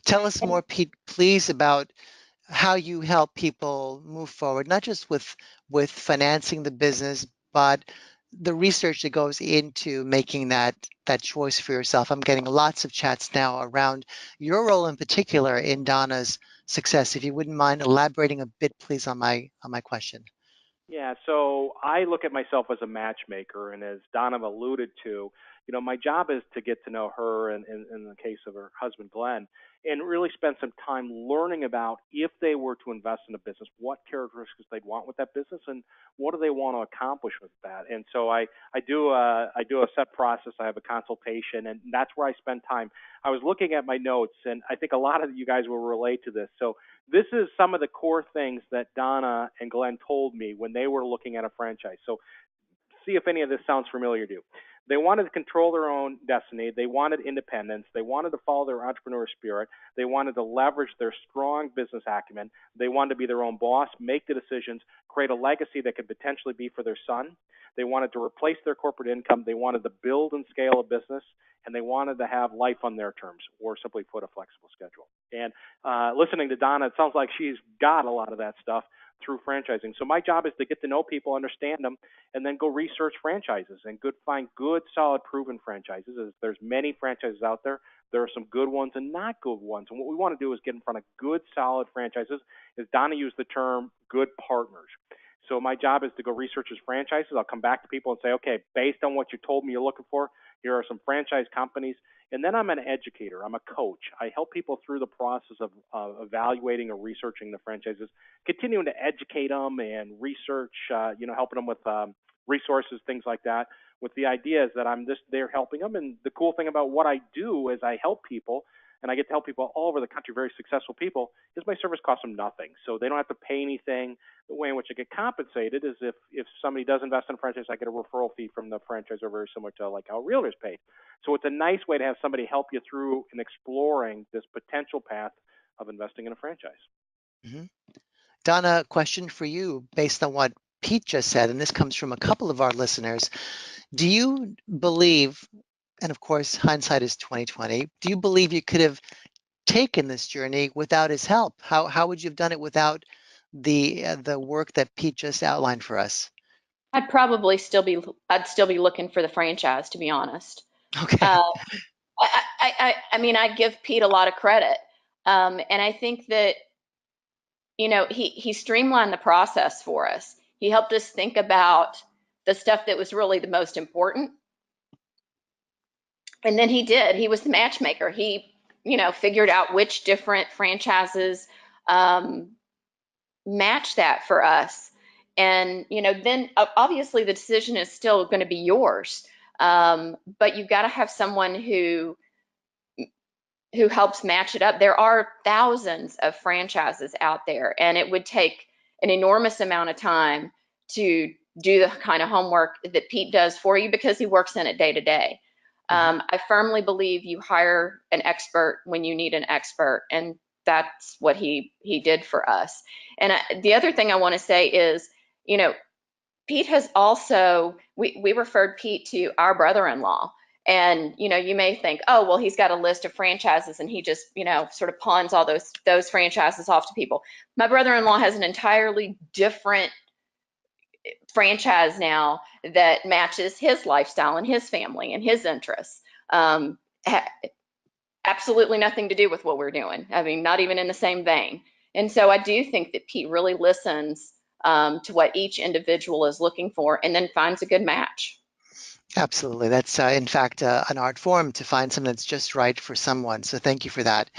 Tell us more, Pete, please, about how you help people move forward, not just with financing the business, but the research that goes into making that choice for yourself. I'm getting lots of chats now around your role in particular in Donna's success. If you wouldn't mind elaborating a bit, please, on my question. Yeah, so I look at myself as a matchmaker, and as Donna alluded to, my job is to get to know her, and in the case of her husband Glenn, and really spend some time learning about if they were to invest in a business, what characteristics they'd want with that business, and what do they want to accomplish with that. And so I do a set process. I have a consultation, and that's where I spend time. I was looking at my notes, and I think a lot of you guys will relate to this. So this is some of the core things that Donna and Glenn told me when they were looking at a franchise. So see if any of this sounds familiar to you. They wanted to control their own destiny. They wanted independence. They wanted to follow their entrepreneur spirit. They wanted to leverage their strong business acumen. They wanted to be their own boss, make the decisions, create a legacy that could potentially be for their son. They wanted to replace their corporate income. They wanted to build and scale a business, and they wanted to have life on their terms, or simply put, a flexible schedule. And listening to Donna, it sounds like she's got a lot of that stuff through franchising. So my job is to get to know people, understand them, and then go research franchises and find good, solid, proven franchises. There's many franchises out there. There are some good ones and not good ones. And what we want to do is get in front of good, solid franchises. As Donna used the term, good partners. So my job is to go research his franchises. I'll come back to people and say, okay, based on what you told me you're looking for, here are some franchise companies. And then I'm an educator. I'm a coach. I help people through the process of evaluating or researching the franchises, continuing to educate them and research, helping them with resources, things like that, with the idea is that I'm just there helping them. And the cool thing about what I do is I help people, and I get to help people all over the country, very successful people, is my service costs them nothing. So they don't have to pay anything. The way in which I get compensated is if somebody does invest in a franchise, I get a referral fee from the franchisor, very similar to like how realtors pay. So it's a nice way to have somebody help you through in exploring this potential path of investing in a franchise. Mm-hmm. Donna, question for you based on what Pete just said, and this comes from a couple of our listeners. Do you believe, and of course hindsight is 2020, do you believe you could have taken this journey without his help? How would you have done it without the work that Pete just outlined for us? I'd still be looking for the franchise, to be honest. Okay. Uh, I mean, I give Pete a lot of credit. And I think that, he streamlined the process for us. He helped us think about the stuff that was really the most important. And then he was the matchmaker. He, figured out which different franchises match that for us. And, then obviously the decision is still going to be yours. But you've got to have someone who helps match it up. There are thousands of franchises out there, and it would take an enormous amount of time to do the kind of homework that Pete does for you because he works in it day to day. I firmly believe you hire an expert when you need an expert, and that's what he did for us. And the other thing I want to say is, Pete has also, we referred Pete to our brother-in-law. And, you may think, oh, well, he's got a list of franchises and he just, sort of pawns all those franchises off to people. My brother-in-law has an entirely different franchise now that matches his lifestyle and his family and his interests. Absolutely nothing to do with what we're doing. I mean, not even in the same vein. And so I do think that Pete really listens to what each individual is looking for and then finds a good match. Absolutely. That's, in fact, an art form to find something that's just right for someone. So thank you for that.